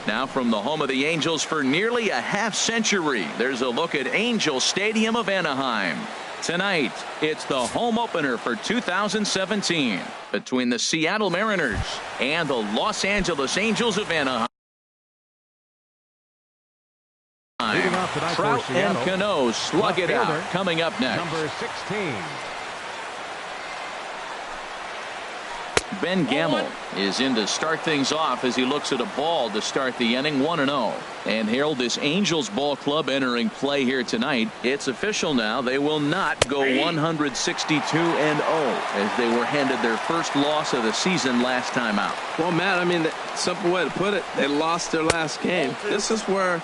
Now from the home of the Angels for nearly a half-century, there's a look at Angel Stadium of Anaheim. Tonight, it's the home opener for 2017 between the Seattle Mariners and the Los Angeles Angels of Anaheim. Trout and Cano slug it out. Coming up next. Number 16. Ben Gamble is in to start things off as he looks at a ball to start the inning, 1-0. And Harold, this Angels ball club entering play here tonight. It's official now. They will not go 162-0 as they were handed their first loss of the season last time out. Well, Matt, I mean, the simple way to put it, they lost their last game. This is where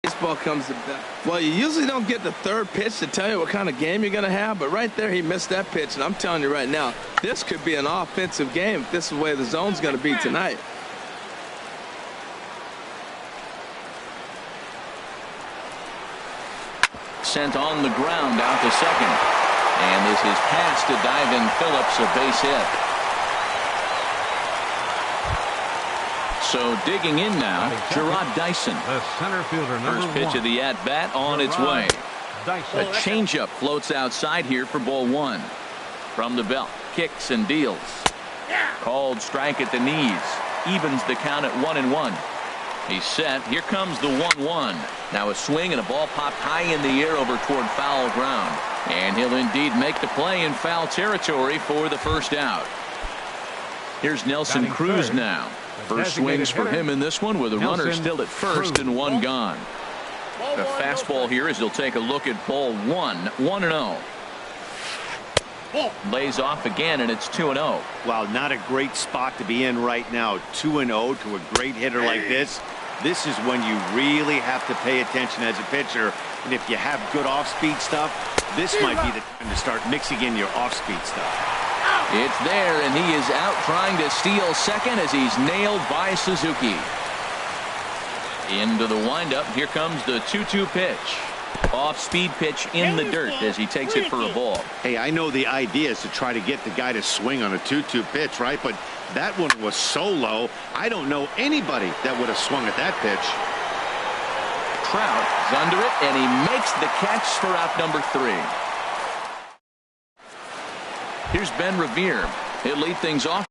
baseball comes to that. Well, you usually don't get the third pitch to tell you what kind of game you're going to have, but right there he missed that pitch, and I'm telling you right now, this could be an offensive game if this is the way the zone's going to be tonight. Sent on the ground out to second, and this is passed to Dyvan Phillips, a base hit. So digging in now, Gerard Dyson. The center fielder, number First pitch of the at-bat on its way. A changeup floats outside here for ball one. From the belt, kicks and deals. Called strike at the knees. Evens the count at 1-1. He's set. Here comes the 1-1. Now a swing and a ball popped high in the air over toward foul ground. And he'll indeed make the play in foul territory for the first out. Here's Nelson Cruz now. First swings for him in this one with a runner still at first and one gone. The fastball here as he'll take a look at ball one, 1-0. Lays off again and it's 2-0. Wow, not a great spot to be in right now. 2-0 to a great hitter like this. This is when you really have to pay attention as a pitcher. And if you have good off-speed stuff, this might be the time to start mixing in your off-speed stuff. It's there, and he is out trying to steal second as he's nailed by Suzuki. Into the windup. Here comes the 2-2 pitch. Off-speed pitch in the dirt as he takes it for a ball. Hey, I know the idea is to try to get the guy to swing on a 2-2 pitch, right? But that one was so low, I don't know anybody that would have swung at that pitch. Trout is under it, and he makes the catch for out number 3. Here's Ben Revere. He'll lead things off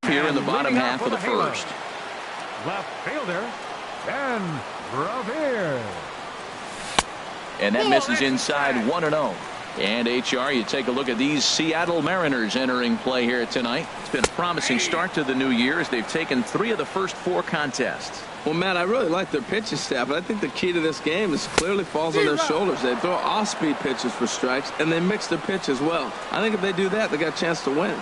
here in the bottom half of the first. Left fielder, Ben Revere. And that misses inside, 1-0. And HR, you take a look at these Seattle Mariners entering play here tonight. It's been a promising start to the new year as they've taken 3 of the first 4 contests. Well, Matt, I really like their pitching staff, but I think the key to this game is clearly falls on their shoulders. They throw off-speed pitches for strikes, and they mix their pitch as well. I think if they do that, they got a chance to win.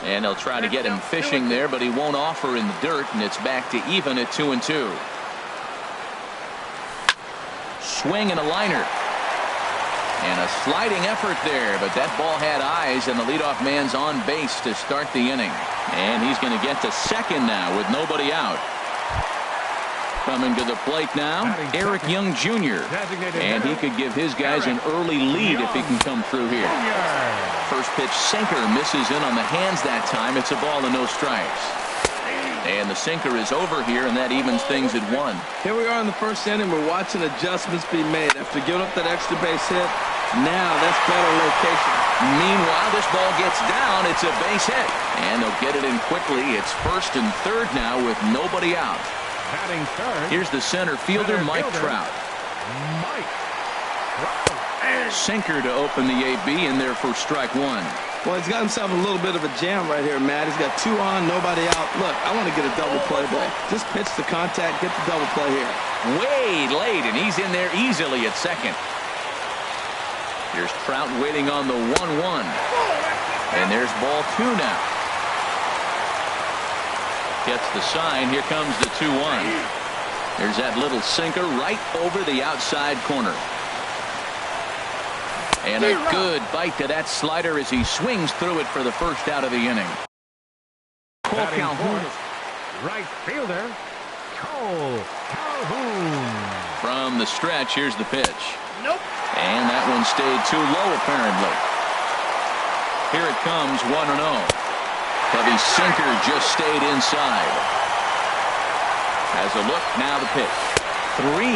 And they'll try to get him fishing there, but he won't offer in the dirt, and it's back to even at 2-2. Swing and a liner. And a sliding effort there, but that ball had eyes, and the leadoff man's on base to start the inning. And he's going to get to second now with nobody out. Coming to the plate now, Eric Young Jr. And he could give his guys an early lead if he can come through here. First pitch sinker misses in on the hands that time. It's a ball and no strikes. And the sinker is over here, and that evens things at 1. Here we are in the first inning. We're watching adjustments be made. After giving up that extra base hit, now that's better location. Meanwhile, this ball gets down. It's a base hit. And they'll get it in quickly. It's first and third now with nobody out. Batting third. Here's the center fielder, Mike Trout. Sinker to open the AB in there for strike 1. Well, he's got himself a little bit of a jam right here, Matt. He's got 2 on, nobody out. Look, I want to get a double play ball. Just pitch the contact, get the double play here. Way late, and he's in there easily at second. Here's Trout waiting on the 1-1. And there's ball 2 now. Gets the sign. Here comes the 2-1. There's that little sinker right over the outside corner. And a good bite to that slider as he swings through it for the first out of the inning. Cole Calhoun. Right fielder, Cole Calhoun. From the stretch, here's the pitch. Nope. And that one stayed too low, apparently. Here it comes, 1-0. Heavy sinker just stayed inside. Has a look, now the pitch. 3-0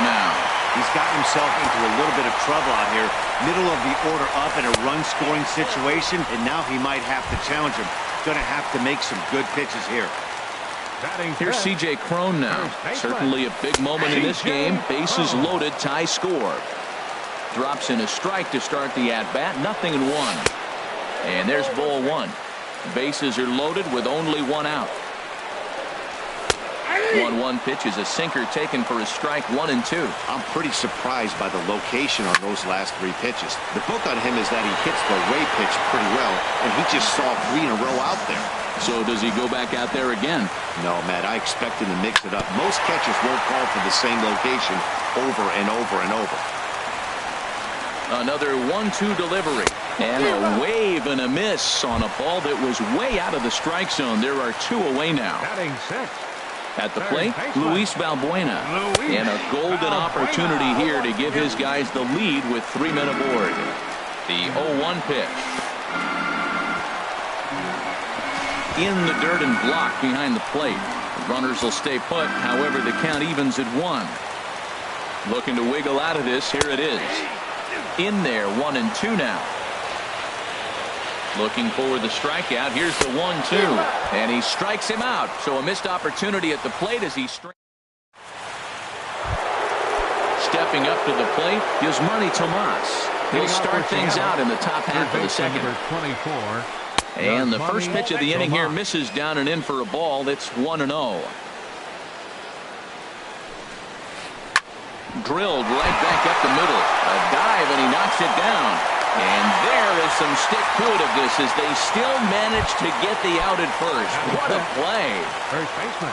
now. He's gotten himself into a little bit of trouble out here. Middle of the order up in a run-scoring situation, and now he might have to challenge him. Going to have to make some good pitches here. Here's C.J. Cron now. Certainly a big moment in this game. Bases loaded, tie score. Drops in a strike to start the at-bat. 0-1. And there's ball 1. Bases are loaded with only 1 out. 1-1 pitch is a sinker taken for a strike 1 and 2. I'm pretty surprised by the location on those last 3 pitches. The book on him is that he hits the way pitch pretty well, and he just saw 3 in a row out there. So does he go back out there again? No, Matt, I expect him to mix it up. Most catchers won't call for the same location over and over and over. Another 1-2 delivery. And a wave and a miss on a ball that was way out of the strike zone. There are 2 away now. Batting 6. At the plate, Luis Valbuena. And a golden opportunity here to give his guys the lead with 3 men aboard. The 0-1 pitch. In the dirt and blocked behind the plate. The runners will stay put. However, the count evens at 1. Looking to wiggle out of this. Here it is. In there, 1-2 now. Looking for the strikeout. Here's the 1-2. And he strikes him out. So a missed opportunity at the plate as he stepping up to the plate is Marty Tomas. He'll start things out in the top half of the second. And the first pitch of the inning here misses down and in for a ball. That's 1-0. Drilled right back up the middle. A dive, and he knocks it down. And there is some stick to it of this as they still manage to get the out at first. What a play. First baseman,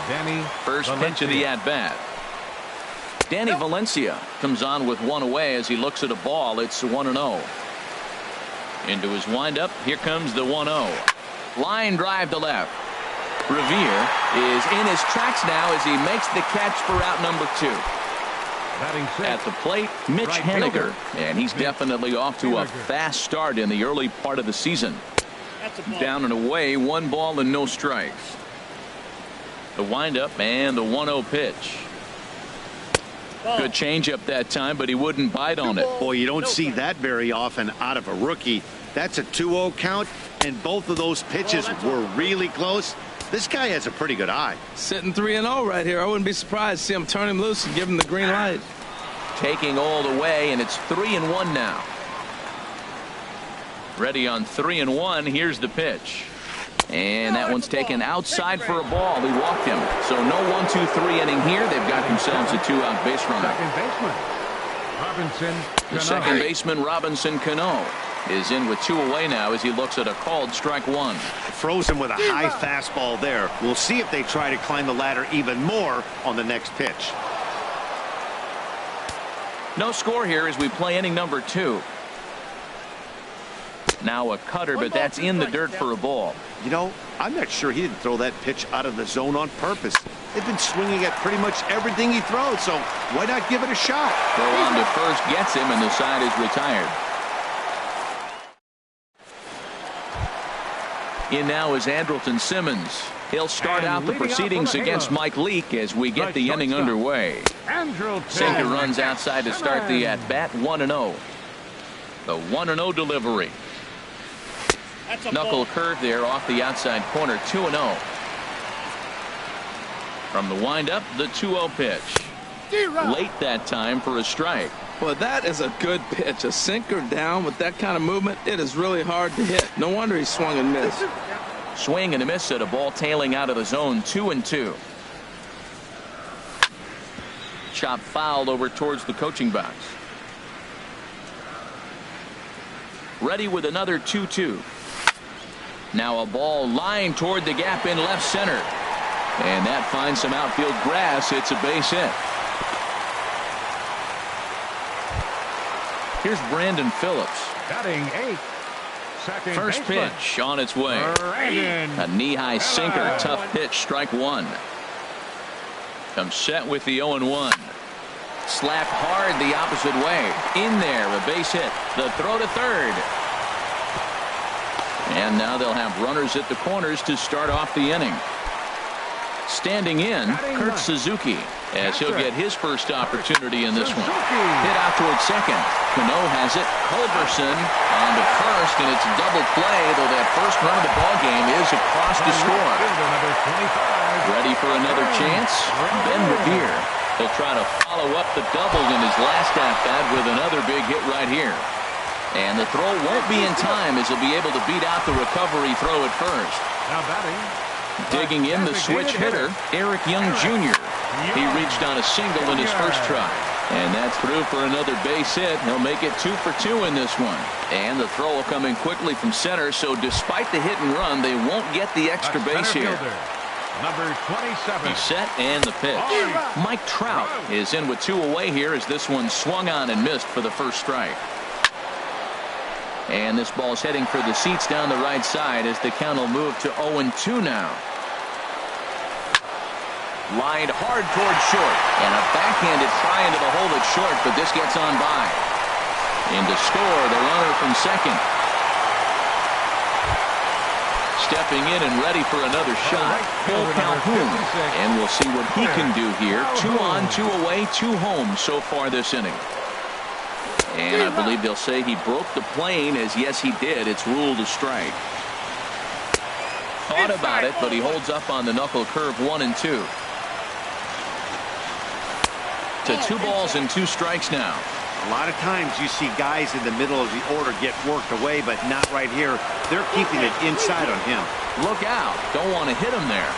Danny First pitch of the at-bat. Danny Valencia comes on with 1 away as he looks at a ball. It's 1-0. Into his windup. Here comes the 1-0. Line drive to left. Revere is in his tracks now as he makes the catch for out number 2. At the plate, Mitch Haniger, and he's definitely off to a fast start in the early part of the season. Down and away, 1 ball and no strikes. The windup and the 1-0 pitch. Good changeup that time, but he wouldn't bite on it. Boy, you don't see that very often out of a rookie. That's a 2-0 count, and both of those pitches were really close. This guy has a pretty good eye. Sitting 3-0 right here. I wouldn't be surprised to see him turn him loose and give him the green light. taking all the way, and it's 3-1 now. Ready on 3-1. Here's the pitch. And that one's taken outside for a ball. He walked him. So no 1-2-3 inning here. They've got themselves a two-out base runner. The second baseman, Robinson Cano, is in with 2 away now as he looks at a called strike 1. Throws him with a high fastball there. We'll see if they try to climb the ladder even more on the next pitch. No score here as we play inning number 2. Now a cutter, but that's in the dirt for a ball. You know, I'm not sure he didn't throw that pitch out of the zone on purpose. They've been swinging at pretty much everything he throws, so why not give it a shot? Throw on to first gets him, and the side is retired. In now is Andrelton Simmons. He'll start out the proceedings against Mike Leake as we get the inning underway. Sinker runs outside to start the at-bat. 1-0. The 1-0 delivery. Knuckle curve there off the outside corner. 2-0. From the windup, the 2-0 pitch. Late that time for a strike. Well, that is a good pitch. A sinker down with that kind of movement, it is really hard to hit. No wonder he swung and missed. Swing and a miss at a ball tailing out of the zone. 2-2. Chop fouled over towards the coaching box. Ready with another 2-2. Now a ball lined toward the gap in left center. And that finds some outfield grass. It's a base hit. Here's Brandon Phillips. Batting 8th. First pitch on its way. A knee-high sinker. Tough pitch. Strike 1. Comes set with the 0-1. Slapped hard the opposite way. In there, a base hit. The throw to third. And now they'll have runners at the corners to start off the inning. Standing in, Kurt Suzuki, as he'll get his first opportunity in this one. Hit out towards second. Cano has it. Culberson on to first, and it's a double play, though that first run of the ball game is across the score. Ready for another chance? Ben Revere. He'll try to follow up the double in his last at-bat with another big hit right here. And the throw won't be in time as he'll be able to beat out the recovery throw at first. Now batting. Digging in the switch hitter, Eric Young Jr. He reached on a single in his first try. And that's through for another base hit. He'll make it 2 for 2 in this one. And the throw coming quickly from center, so despite the hit and run, they won't get the extra base here. Number 27. He's set and the pitch. Mike Trout is in with 2 away here as this one swung on and missed for the first strike. And this ball's heading for the seats down the right side as the count will move to 0-2 now. Lined hard towards short. And a backhanded try into the hole at short, but this gets on by. In to score, the runner from second. Stepping in and ready for another shot, Cole Calhoun. And we'll see what he can do here. 2 on, 2 away, 2 home so far this inning. And I believe they'll say he broke the plane, as yes he did. It's ruled a strike. Thought about it, but he holds up on the knuckle curve. 1-2. To 2 balls and 2 strikes now. A lot of times you see guys in the middle of the order get worked away, but not right here. They're keeping it inside on him. Look out. Don't want to hit him there.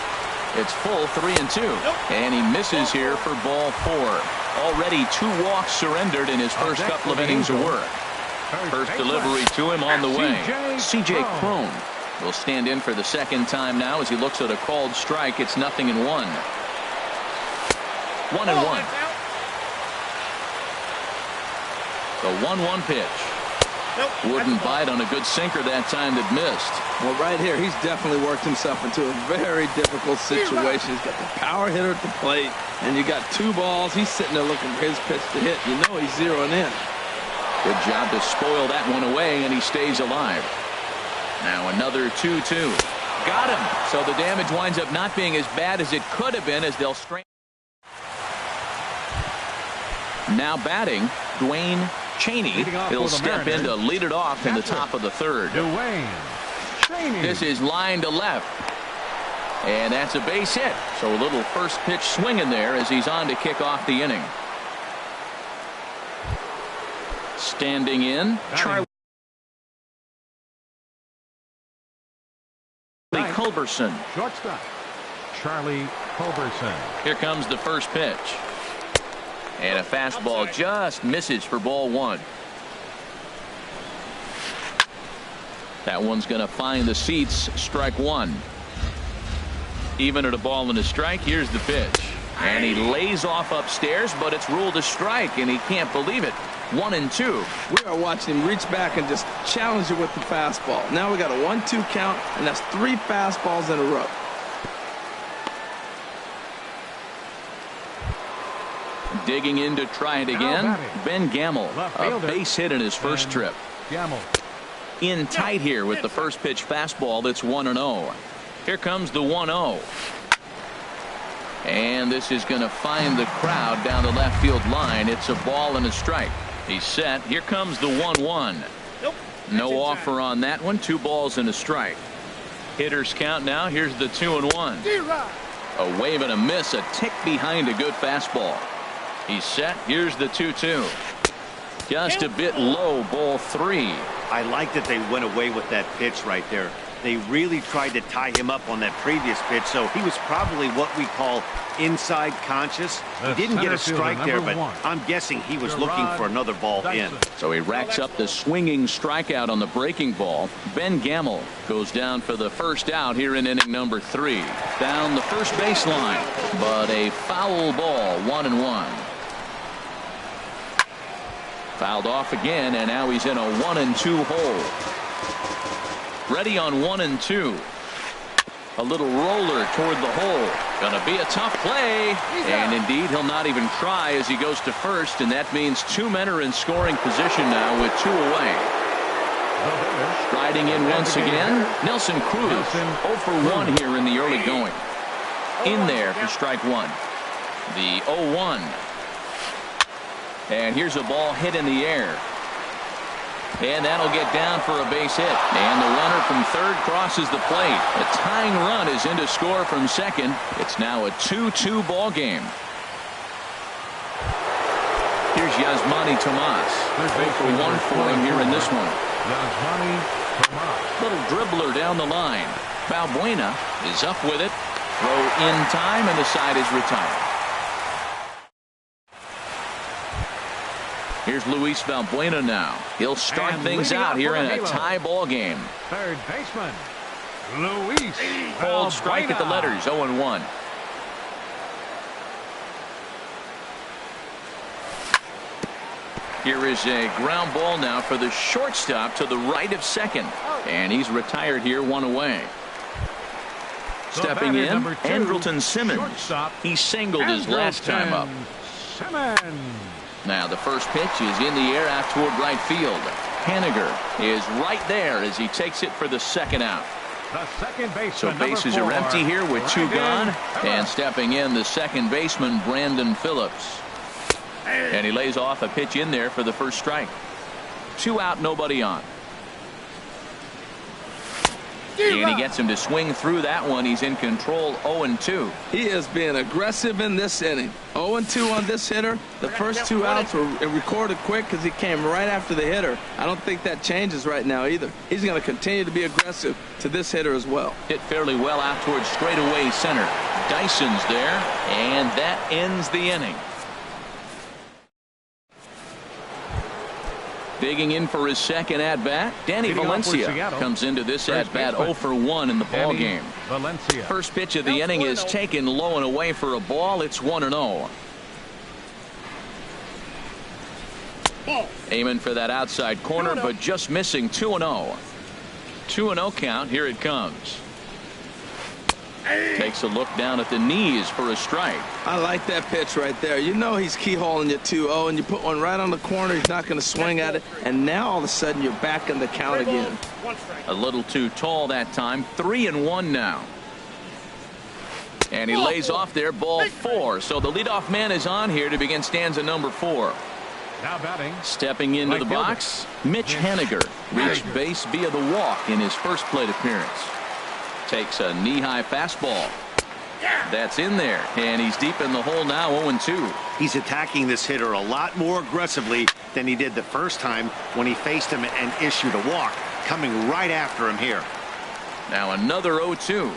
It's full 3-2. And he misses here for ball 4. Already 2 walks surrendered in his first couple of innings of work. First delivery to him on the way. C.J. Cron will stand in for the second time now as he looks at a called strike. It's 0-1. 1-1. The 1-1 pitch. Wouldn't bite on a good sinker that time that missed. Well, right here, he's definitely worked himself into a very difficult situation. He's got the power hitter at the plate, and you got 2 balls. He's sitting there looking for his pitch to hit. You know he's zeroing in. Good job to spoil that one away, and he stays alive. Now another 2-2. Got him. So the damage winds up not being as bad as it could have been as they'll strain. Now batting, Dwayne Cheney. He'll step in to lead it off in the top of the third. This is line to left. And that's a base hit. So a little first pitch swing in there as he's on to kick off the inning. Standing in, Charlie Culberson. Shortstop, Charlie Culberson. Here comes the first pitch. And a fastball just misses for ball one. That one's going to find the seats. Strike one. Even at a ball and a strike, here's the pitch. And he lays off upstairs, but it's ruled a strike, and he can't believe it. 1-2. We are watching him reach back and just challenge it with the fastball. Now we got a 1-2 count, and that's 3 fastballs in a row. Digging in to try it again. Ben Gamble, a base hit in his first trip. Gamble. In tight here with the first pitch fastball. That's 1-0. Here comes the 1-0. And this is going to find the crowd down the left field line. It's a ball and a strike. He's set. Here comes the 1-1. No offer on that one. 2 balls and a strike. Hitters count now. Here's the 2-1. A wave and a miss. A tick behind a good fastball. He's set. Here's the 2-2. Just a bit low. Ball 3. I like that they went away with that pitch right there. They really tried to tie him up on that previous pitch, so he was probably what we call inside conscious. He didn't get a strike there, but I'm guessing he was looking for another ball in. So he racks up the swinging strikeout on the breaking ball. Ben Gamble goes down for the first out here in inning number 3. Down the first baseline, but a foul ball. 1-1. Fouled off again, and now he's in a 1-2 hole. Ready on 1-2. A little roller toward the hole. Gonna be a tough play. And indeed, he'll not even try as he goes to first, and that means 2 men are in scoring position now with 2 away. Striding in once again, Nelson Cruz. 0 for 1 here in the early going. In there for strike 1. The 0-1. And here's a ball hit in the air. And that'll get down for a base hit. And the runner from third crosses the plate. A tying run is in to score from second. It's now a 2-2 ball game. Here's Yasmani Tomas. 0 for 1 for him here in this one. Yasmani Tomas. Little dribbler down the line. Valbuena is up with it. Throw in time, and the side is retired. Here's Luis Valbuena now. He'll start things out here in a tie ball game. Third baseman, Luis. Cold strike at the letters, 0-1. Here is a ground ball now for the shortstop to the right of second. And he's retired here, 1 away. Stepping in, Andrelton Simmons. He singled his last time up. Now the first pitch is in the air out toward right field. Haniger is right there as he takes it for the second out. The second baseman, so bases are empty here with 2 gone. And stepping in, the second baseman, Brandon Phillips. And he lays off a pitch in there for the first strike. 2 out, nobody on. And he gets him to swing through that one. He's in control, 0-2. He is being aggressive in this inning. 0-2 on this hitter. The first 2 outs were recorded quick because he came right after the hitter. I don't think that changes right now either. He's going to continue to be aggressive to this hitter as well. Hit fairly well out towards straightaway center. Dyson's there, and that ends the inning. Digging in for his second at-bat, Danny Valencia comes into this at-bat 0 for 1 in the ball game. First pitch of the inning is taken low and away for a ball. It's 1-0. Aiming for that outside corner, but just missing. 2-0. 2-0 count. Here it comes. Takes a look down at the knees for a strike. I like that pitch right there. You know he's keyholing you 2-0, and you put one right on the corner. He's not going to swing at it, and now all of a sudden you're back in the count again. A little too tall that time. 3-1 now. And he lays off there, ball 4. So the leadoff man is on here to begin stanza number 4. Now batting. Stepping into the box, Mitch Haniger reached base via the walk in his first plate appearance. Takes a knee-high fastball. That's in there, and he's deep in the hole now, 0-2. He's attacking this hitter a lot more aggressively than he did the first time when he faced him and issued a walk, coming right after him here. Now another 0-2.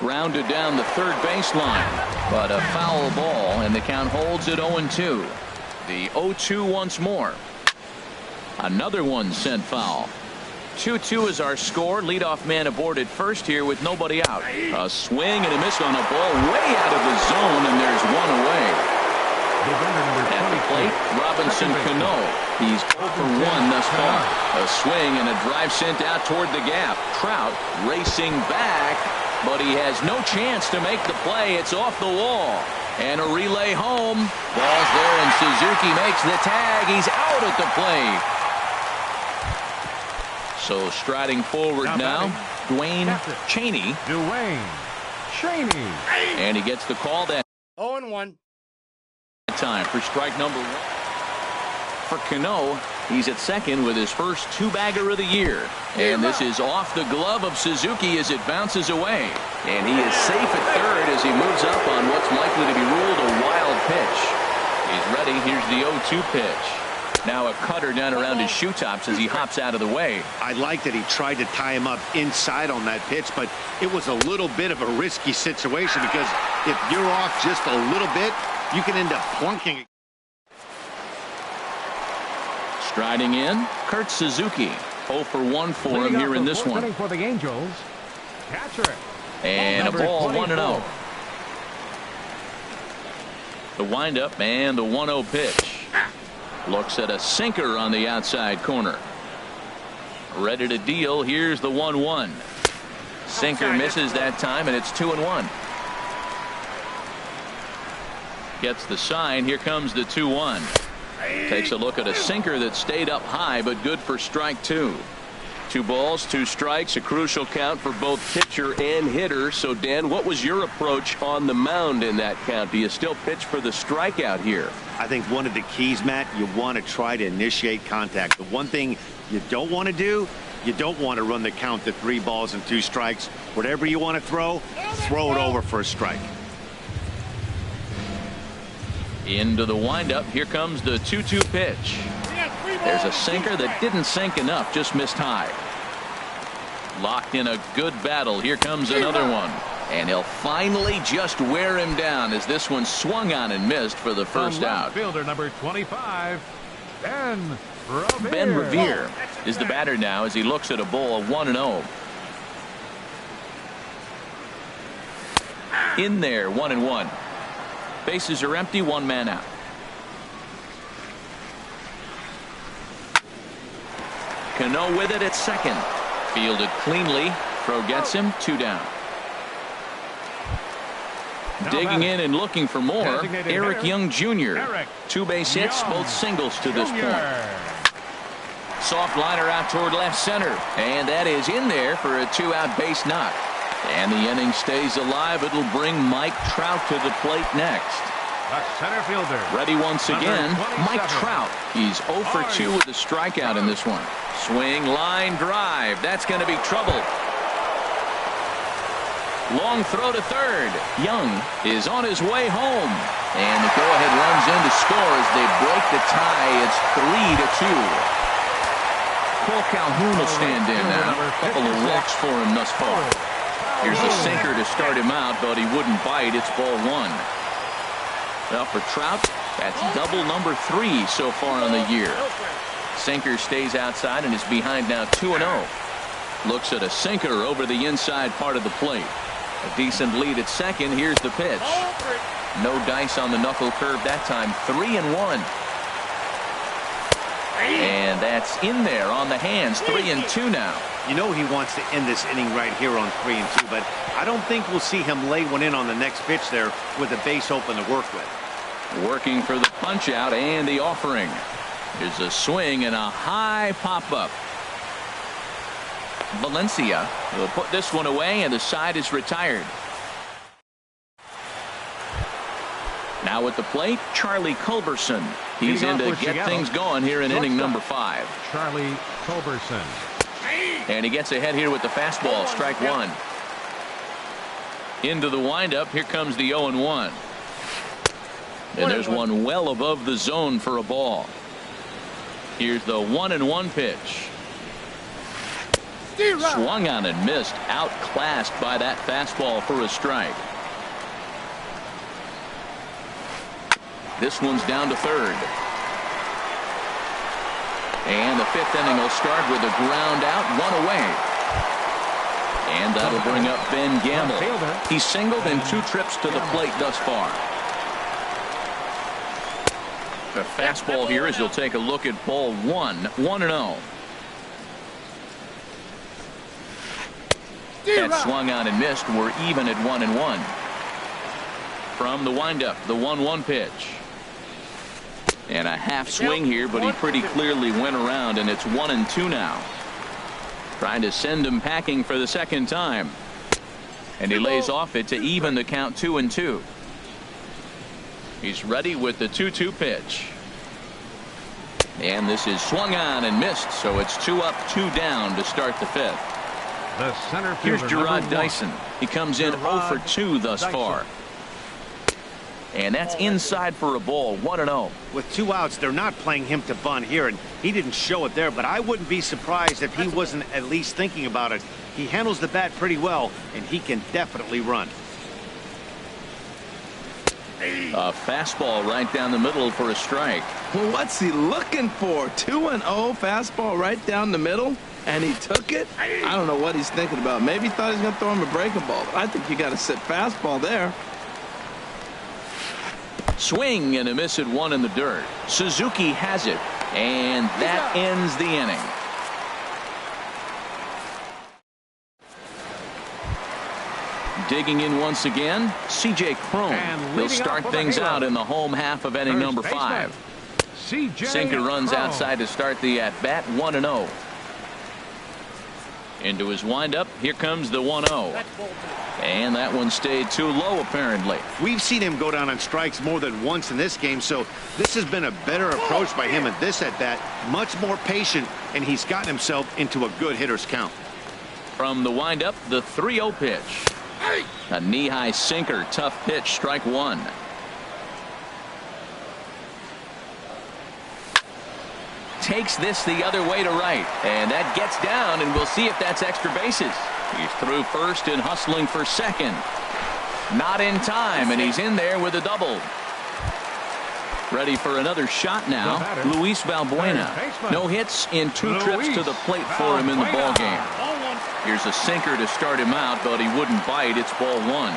Grounded down the third baseline, but a foul ball, and the count holds at 0-2. The 0-2 once more. Another one sent foul. 2-2 is our score. Leadoff man aboard at first here with nobody out. A swing and a miss on a ball way out of the zone, and there's one away. At the plate, Robinson Cano. He's 0 for 1 thus far. A swing and a drive sent out toward the gap. Trout racing back, but he has no chance to make the play. It's off the wall. And a relay home. Ball's there, and Suzuki makes the tag. He's out at the plate. So striding forward now, Dwayne Cheney. And he gets the call that 0-1. time for strike number 1. For Cano, he's at second with his first two-bagger of the year. And this is off the glove of Suzuki as it bounces away. And he is safe at third as he moves up on what's likely to be ruled a wild pitch. He's ready. Here's the 0-2 pitch. Now a cutter down around his shoe tops as he hops out of the way. I like that he tried to tie him up inside on that pitch, but it was a little bit of a risky situation because if you're off just a little bit, you can end up plunking. Striding in, Kurt Suzuki. 0 for 1 for him here in this one. For the Angels, catcher. And a ball, 1-0. The windup and the 1-0 pitch. Looks at a sinker on the outside corner. Ready to deal. Here's the 1-1. Sinker misses that time, and it's 2-1. Gets the sign. Here comes the 2-1. Takes a look at a sinker that stayed up high, but good for strike 2. 2 balls, 2 strikes, a crucial count for both pitcher and hitter. So, Dan, what was your approach on the mound in that count? Do you still pitch for the strikeout here? I think one of the keys, Matt, you want to try to initiate contact. The one thing you don't want to do, you don't want to run the count to 3 balls and 2 strikes. Whatever you want to throw it over for a strike. Into the windup. Here comes the 2-2 pitch. There's a sinker that didn't sink enough, just missed high. Locked in a good battle. Here comes another one. And he'll finally just wear him down as this one swung on and missed for the first out. Fielder number 25, Ben Revere is the batter now as he looks at a ball 1-0. In there, 1-1. Bases are empty, 1 man out. Cano with it at second. Fielded cleanly. Throw gets him, 2 down. Digging in and looking for more, Eric Young Jr. 2 base hits, both singles to this point. Soft liner out toward left center, and that is in there for a 2-out base knock. And the inning stays alive. It'll bring Mike Trout to the plate next. the center fielder. Ready once again, Mike Trout. He's 0 for 2 with a strikeout in this one. Swing, line drive. That's going to be trouble. Long throw to third. Young is on his way home. And the go-ahead runs in to score as they break the tie. It's 3-2. Cole Calhoun will stand in now. A couple of walks for him thus far. Here's the sinker to start him out, but he wouldn't bite. It's ball 1. Well, for Trout, that's double number 3 so far on the year. Sinker stays outside and is behind now 2-0. Looks at a sinker over the inside part of the plate. A decent lead at second. Here's the pitch. No dice on the knuckle curve that time. 3-1. And that's in there on the hands. 3-2 now. You know he wants to end this inning right here on 3-2, but I don't think we'll see him lay one in on the next pitch there with a base open to work with. Working for the punch out and the offering. There's a swing and a high pop-up. Valencia will put this one away, and the side is retired. Now at the plate, Charlie Culberson. He's in to get things going here in inning number 5. Charlie Culberson. And he gets ahead here with the fastball, strike 1. Into the windup. Here comes the 0-1. And there's one well above the zone for a ball. Here's the 1-1 pitch. Swung on and missed. Outclassed by that fastball for a strike. This one's down to third. And the fifth inning will start with a ground out, one away. And that'll bring up Ben Gamble. He's singled in 2 trips to the plate thus far. The fastball here as you'll take a look at ball 1, 1-0. That swung on and missed. We're even at 1-1. From the windup, the 1-1 pitch. And a half swing here, but he pretty clearly went around, and it's 1-2 now. Trying to send him packing for the second time. And he lays off it to even the count 2-2. He's ready with the 2-2 pitch. And this is swung on and missed, so it's 2 up, 2 down to start the fifth. The center Here's fielder, Gerard Dyson. He comes in 0 for 2 thus far. And that's inside for a ball, 1-0. With 2 outs, they're not playing him to bunt here, and he didn't show it there, but I wouldn't be surprised if he wasn't at least thinking about it. He handles the bat pretty well, and he can definitely run. A fastball right down the middle for a strike. Well, what's he looking for? 2-0 fastball right down the middle, and he took it? I don't know what he's thinking about. Maybe he thought he was going to throw him a breaking ball, but I think you got to sit fastball there. Swing and a miss at 1 in the dirt. Suzuki has it, and that ends the inning. Digging in once again, C.J. Cron. He'll start things out in the home half of inning number 5. Sinker runs outside to start the at-bat, 1-0. Into his windup, here comes the 1-0. And that one stayed too low, apparently. We've seen him go down on strikes more than once in this game, so this has been a better approach by him at this at-bat. Much more patient, and he's gotten himself into a good hitter's count. From the windup, the 3-0 pitch. A knee-high sinker, tough pitch, strike 1. Takes this the other way to right, and that gets down, and we'll see if that's extra bases. He's through first and hustling for second. Not in time, and he's in there with a double. Ready for another shot now, Luis Valbuena. No hits in 2 trips to the plate for him in the ballgame. Here's a sinker to start him out, but he wouldn't bite. It's ball 1.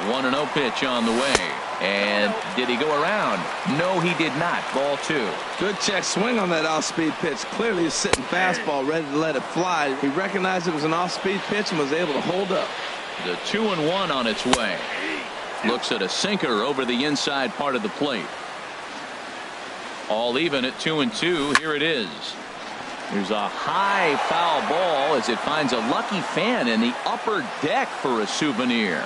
1-0 pitch on the way. And did he go around? No, he did not. Ball 2. Good check swing on that off-speed pitch. Clearly he's sitting fastball, ready to let it fly. He recognized it was an off-speed pitch and was able to hold up. The 2-1 on its way. Looks at a sinker over the inside part of the plate. All even at 2-2. Here it is. There's a high foul ball as it finds a lucky fan in the upper deck for a souvenir.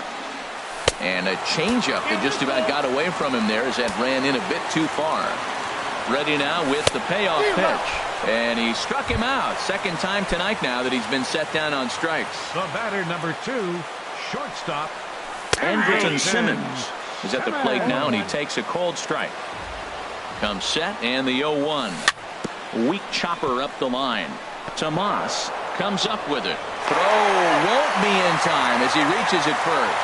And a changeup that just about got away from him there as that ran in a bit too far. Ready now with the payoff pitch. And he struck him out. Second time tonight now that he's been set down on strikes. The batter number 2, shortstop Andrelton Simmons is at the plate now, and he takes a cold strike. Comes set, and the 0-1. Weak chopper up the line. Tomas comes up with it. Throw won't be in time as he reaches it first.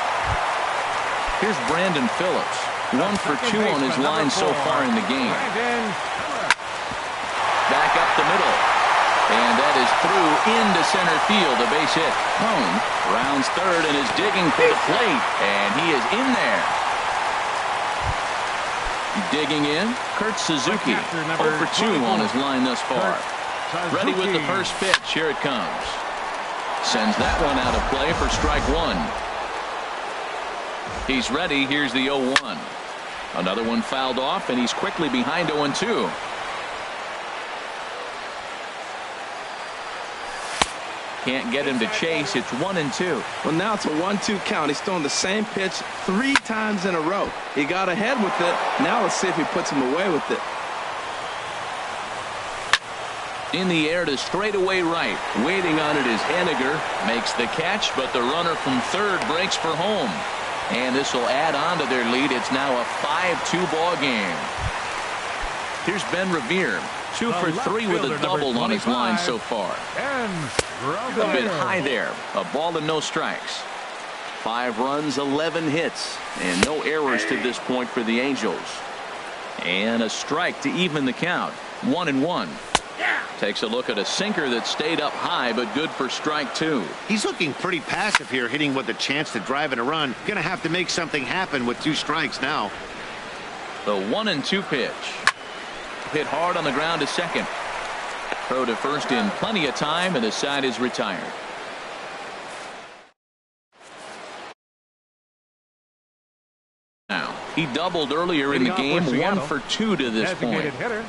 Here's Brandon Phillips. 1 for 2 on his line so far in the game. Back up the middle. And that is through into center field. A base hit. Home rounds third and is digging for the plate. And he is in there. Digging in, Kurt Suzuki. 0 for 2 on his line thus far. Ready with the first pitch. Here it comes. Sends that one out of play for strike 1. He's ready. Here's the 0-1. Another one fouled off, and he's quickly behind 0-2. Can't get him to chase. It's 1-2. Well, now it's a 1-2 count. He's throwing the same pitch 3 times in a row. He got ahead with it. Now let's see if he puts him away with it. In the air to straightaway right. Waiting on it is Henniger. Makes the catch, but the runner from third breaks for home. And this will add on to their lead. It's now a 5-2 ball game. Here's Ben Revere. 2 for 3 with a double on his line so far. A bit high there. A ball and no strikes. 5 runs, 11 hits, and no errors to this point for the Angels. And a strike to even the count. 1-1. Takes a look at a sinker that stayed up high, but good for strike 2. He's looking pretty passive here, hitting with a chance to drive in a run. Going to have to make something happen with 2 strikes now. The 1-2 pitch. Hit hard on the ground to second. Throw to first in plenty of time, and the side is retired. Now, he doubled earlier in the game, 1 for 2 to this point. Hitter,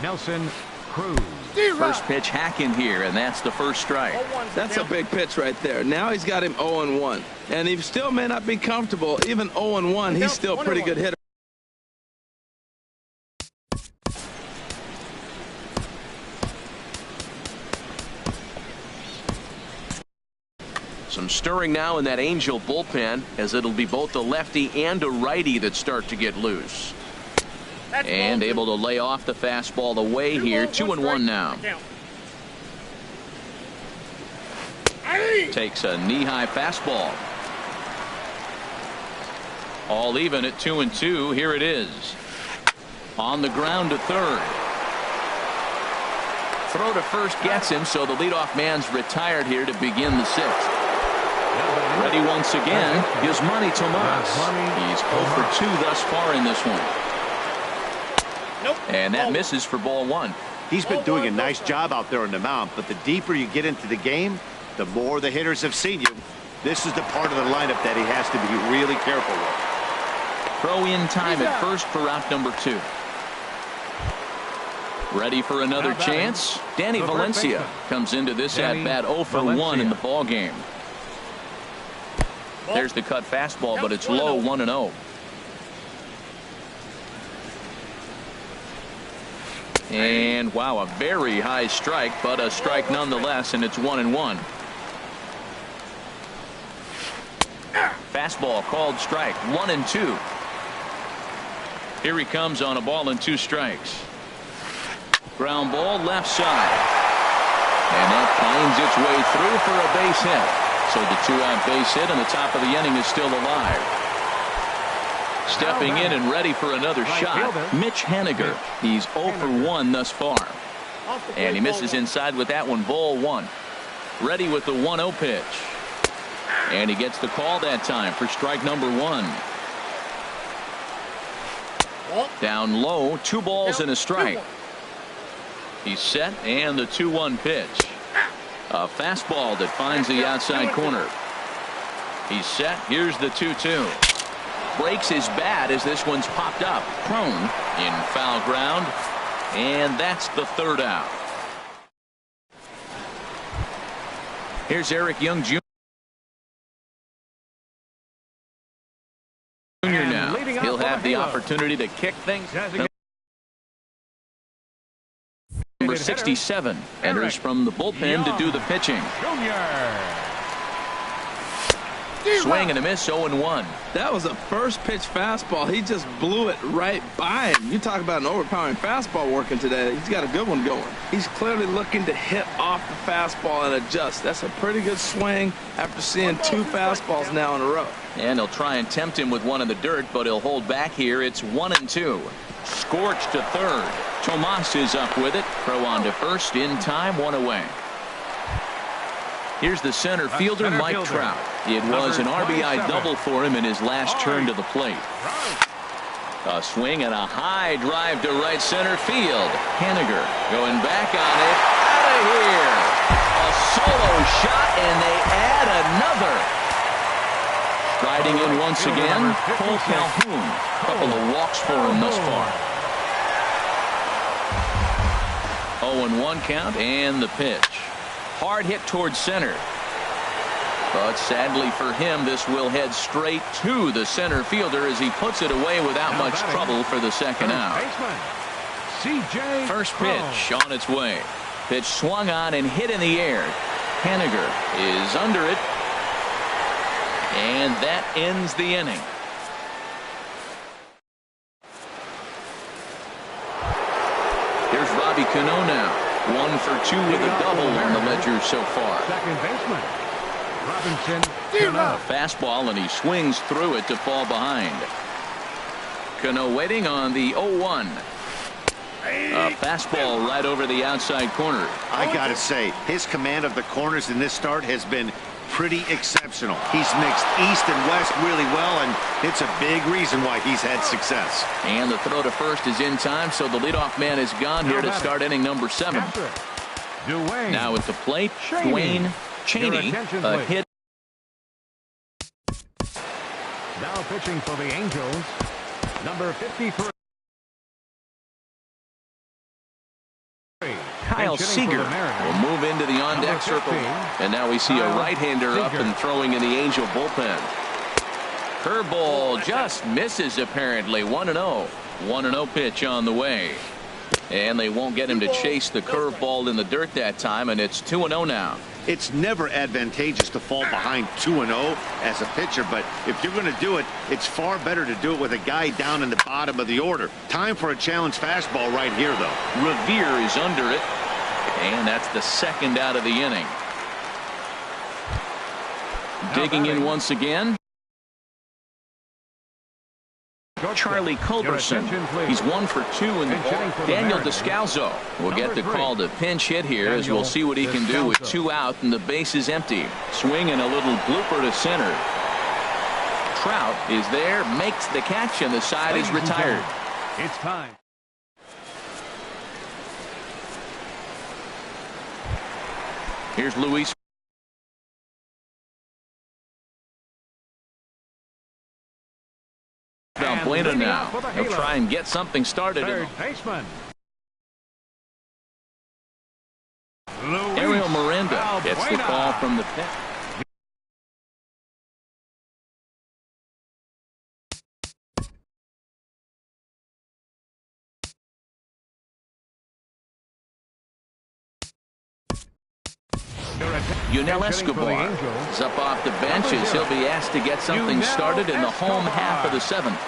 Nelson Cruz. First pitch hack in here, and that's the first strike. That's a big pitch right there. Now he's got him 0-1. And he still may not be comfortable. Even 0-1, he's still a pretty good hitter. Some stirring now in that Angel bullpen, as it'll be both a lefty and a righty that start to get loose. And able to lay off the fastball away here. 2-1 now. Takes a knee-high fastball. All even at 2-2. Here it is. On the ground to third. Throw to first gets him, so the leadoff man's retired here to begin the 6th. Ready once again is Manny Tomas. He's 0 for 2 thus far in this one. And that misses for ball 1. He's been doing a nice job out there on the mound, but the deeper you get into the game, the more the hitters have seen you. This is the part of the lineup that he has to be really careful with. Throw in time at first for out number 2. Ready for another chance. Danny Valencia comes into this at bat 0 for 1 in the ball game. There's the cut fastball, but it's low, 1-0. And wow, a very high strike, but a strike nonetheless, and it's 1-1. Fastball called strike, 1-2. Here he comes on a ball and 2 strikes. Ground ball left side. And that finds its way through for a base hit. So the 2-out base hit, and the top of the inning is still alive. Stepping in and ready for another shot, Mitch Henniger. He's 0 for 1 thus far. And he misses inside with that one, ball 1. Ready with the 1-0 pitch. And he gets the call that time for strike number 1. Down low, 2 balls and a strike. He's set, and the 2-1 pitch. A fastball that finds the outside corner. He's set. Here's the 2-2. Breaks his bat as this one's popped up. Prone in foul ground. And that's the 3rd out. Here's Eric Young Jr. now. He'll have the opportunity to kick things. Number 67 enters from the bullpen to do the pitching. Swing and a miss, 0-1. That was a first pitch fastball. He just blew it right by him. You talk about an overpowering fastball working today. He's got a good one going. He's clearly looking to hit off the fastball and adjust. That's a pretty good swing after seeing 2 fastballs now in a row. And he'll try and tempt him with one in the dirt, but he'll hold back here. It's 1-2. Scorched to third. Tomas is up with it. Throw on to first in time, 1 away. Here's the center fielder, Mike Trout. It was an RBI double for him in his last turn to the plate. A swing and a high drive to right center field. Henniger going back on it. Out of here. A solo shot, and they add another. Striding in once again, Cole Calhoun. Couple of walks for him thus far. 0-1 count, and the pitch. Hard hit towards center. But sadly for him, this will head straight to the center fielder as he puts it away without much trouble for the 2nd out. First pitch on its way. Pitch swung on and hit in the air. Haniger is under it. And that ends the inning. Here's Robbie Cano now. 1 for 2 with a double on the ledger so far. Second baseman, Robinson. A fastball, and he swings through it to fall behind. Cano waiting on the 0-1. A fastball right over the outside corner. I gotta say, his command of the corners in this start has been pretty exceptional. He's mixed east and west really well, and it's a big reason why he's had success. And the throw to first is in time, so the leadoff man is gone here to start inning number 7. Now at the plate, Dwayne Cheney, a hit. Now pitching for the Angels, number 53. Kyle Seager will move into the on-deck circle. And now we see a right-hander up and throwing in the Angel bullpen. Curveball just misses apparently. 1-0. 1-0 pitch on the way. And they won't get him to chase the curveball in the dirt that time, and it's 2-0 now. It's never advantageous to fall behind 2-0 as a pitcher, but if you're going to do it, it's far better to do it with a guy down in the bottom of the order. Time for a challenge fastball right here, though. Revere is under it, and that's the second out of the inning. Digging in once again, Charlie Culberson. He's 1 for 2 in the ball. Daniel Descalzo will get the call to pinch hit here, as we'll see what he can do with 2 out and the base is empty. Swinging a little blooper to center. Trout is there, makes the catch, and the side is retired. It's time. Here's Luis Valbuena now. He'll try and get something started. Third baseman, Ariel Miranda gets the call from the pit. Yunel Escobar is up off the bench as he'll be asked to get something started in the home half of the 7th.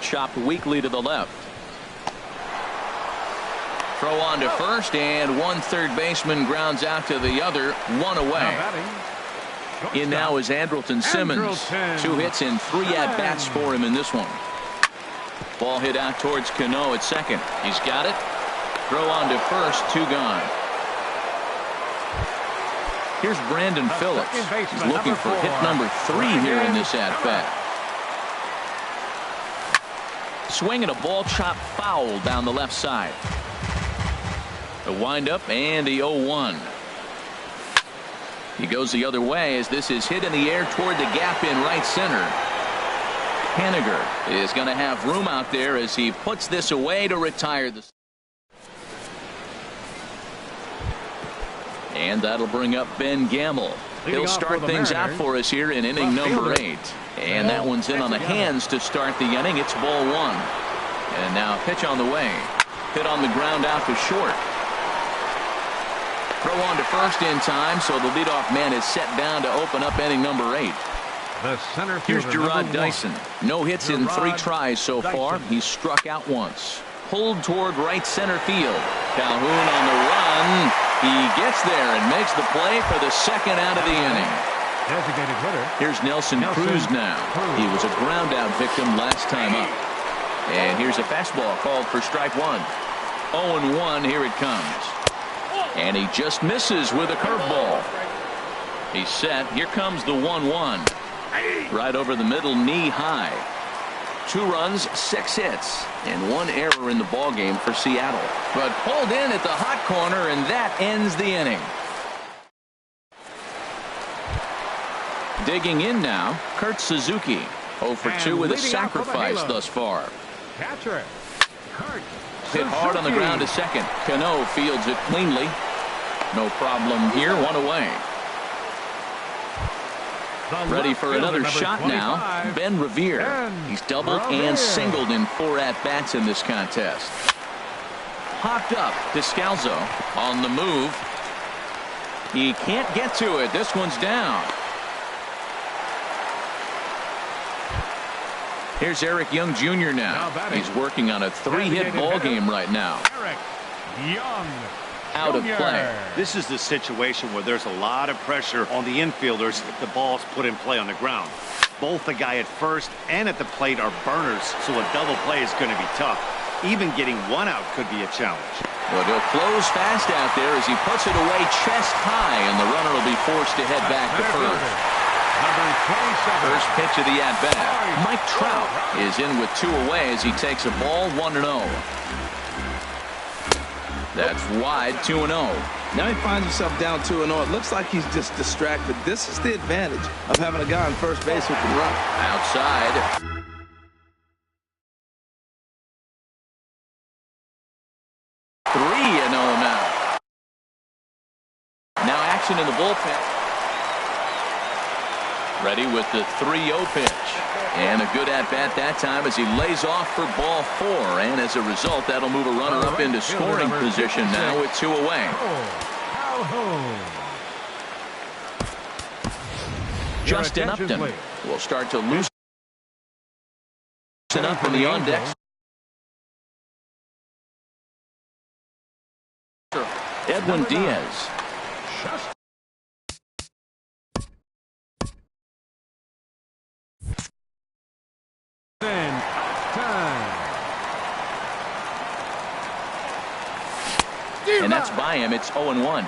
Chopped weakly to the left. Throw on to first, and one third baseman grounds out to the other, 1 away. In now is Andrelton Simmons. 2 hits and 3 at-bats for him in this one. Ball hit out towards Cano at second. He's got it. Throw on to first, 2 gone. Here's Brandon Phillips. He's looking for hit number 3 here in this at-bat. Swinging a ball chopped foul down the left side. The windup and the 0-1. He goes the other way as this is hit in the air toward the gap in right center. Haniger is going to have room out there as he puts this away to retire the. And that'll bring up Ben Gamble. He'll start things out for us here in inning number 8. And that one's in on the hands to start the inning. It's ball 1. And now pitch on the way. Hit on the ground out to short. Throw on to first in time, so the leadoff man is set down to open up inning number 8. The center Here's fielder, Gerard Dyson. No hits in 3 tries so far. He's struck out once. Pulled toward right center field. Calhoun on the run. He gets there and makes the play for the second out of the inning. Designated hitter. Here's Nelson Cruz now. He was a ground out victim last time up. And here's a fastball called for strike 1. 0-1, here it comes. And he just misses with a curveball. He's set. Here comes the 1-1. Right over the middle, knee high. 2 runs, 6 hits, and 1 error in the ballgame for Seattle. But pulled in at the hot corner, and that ends the inning. Digging in now, Kurt Suzuki. 0 for 2 with a sacrifice thus far. Catcher, Kurt Hit hard on the ground to second. Cano fields it cleanly. No problem here, 1 away. Ready for another shot now. Ben Revere. He's doubled and singled in 4 at-bats in this contest. Popped up. Descalzo on the move. He can't get to it. This one's down. Here's Eric Young Jr. now. He's working on a 3-hit ball game right now. Eric Young. Out of play. This is the situation where there's a lot of pressure on the infielders if the ball's put in play on the ground. Both the guy at first and at the plate are burners, so a double play is going to be tough. Even getting one out could be a challenge. But he'll close fast out there as he puts it away chest high, and the runner will be forced to head back to first. Number 27. First pitch of the at-bat. Mike Trout is in with 2 away as he takes a ball 1-0. That's wide, 2-0. Now he finds himself down 2-0. It looks like he's just distracted. This is the advantage of having a guy on first base who can run. Outside. Now. Now action in the bullpen. Ready with the 3-0 pitch. And a good at-bat that time as he lays off for ball 4. And as a result, that'll move a runner up into scoring position now with 2 away. Justin Upton will start to loosen up from the on-deck. Edwin Diaz. And that's by him. It's 0-1.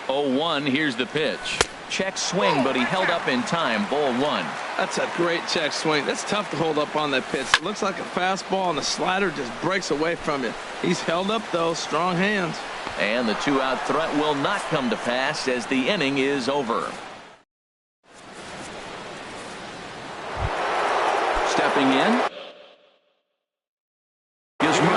0-1. Here's the pitch. Check swing, but he held up in time. Ball 1. That's a great check swing. That's tough to hold up on that pitch. It looks like a fastball, and the slider just breaks away from you. He's held up, though. Strong hands. And the 2-out threat will not come to pass as the inning is over. Stepping in.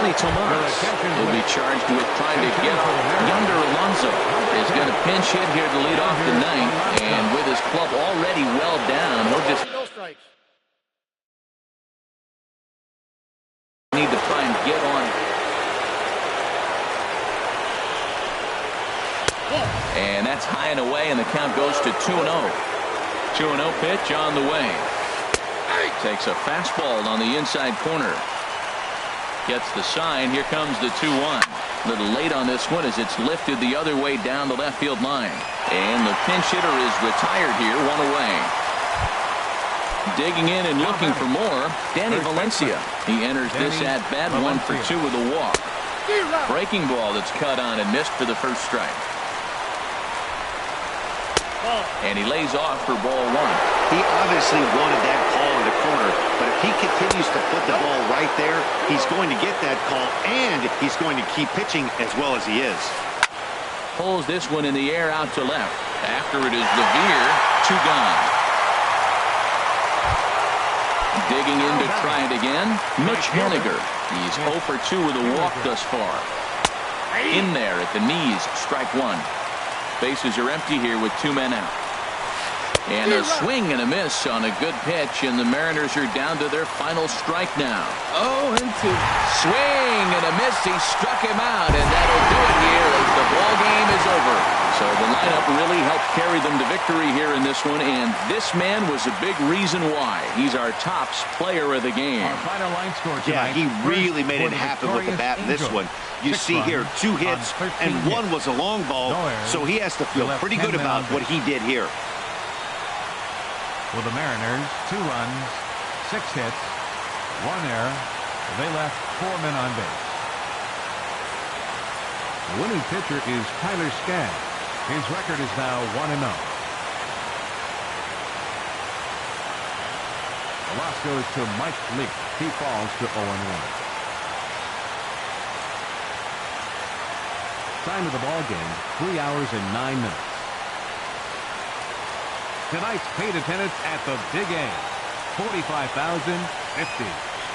Tomas will be charged with trying to get Yonder. Alonso is going to pinch hit here to lead off the ninth, and with his club already well down, he'll just need to try and get on. And that's high and away, and the count goes to 2-0. 2-0 pitch on the way. Takes a fastball on the inside corner. Gets the sign. Here comes the 2-1. A little late on this one as it's lifted the other way down the left field line. And the pinch hitter is retired here, 1 away. Digging in and looking for more, Danny Valencia. He enters this at-bat 1 for 2 with a walk. Breaking ball that's cut on and missed for the first strike. And he lays off for ball 1. He obviously wanted that call in the corner, but if he continues to put the ball right there, he's going to get that call, and he's going to keep pitching as well as he is. Pulls this one in the air out to left. After it is Levere, 2 gone. Digging in to try it again, Mitch Haniger. He's 0 for 2 with a walk thus far. In there at the knees, strike 1. Bases are empty here with 2 men out. And a swing and a miss on a good pitch, and the Mariners are down to their final strike now. 0-2. Swing and a miss. He struck him out, and that'll do it here as the ball game is over. So the lineup really helped carry them to victory here in this one, and this man was a big reason why. He's our tops player of the game. Our final line score tonight, yeah, he really made it happen with the bat in this one. You see here 2 hits, and 1 was a long ball, so he has to feel pretty good about what he did here. With the Mariners, 2 runs, 6 hits, 1 error. They left 4 men on base. The winning pitcher is Tyler Skaggs. His record is now 1-0. The loss goes to Mike Leake. He falls to 0-1. Time of the ball game, 3 hours and 9 minutes. Tonight's paid attendance at the Big A, 45,050.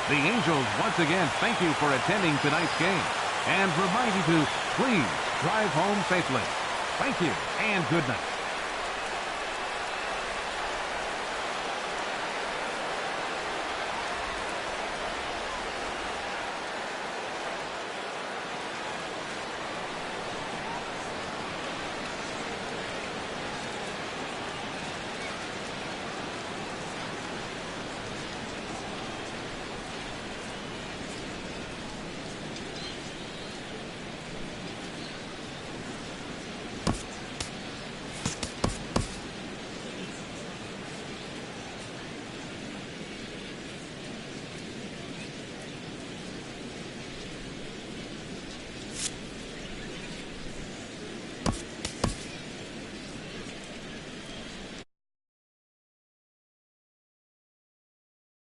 The Angels once again thank you for attending tonight's game and remind you to please drive home safely. Thank you and good night.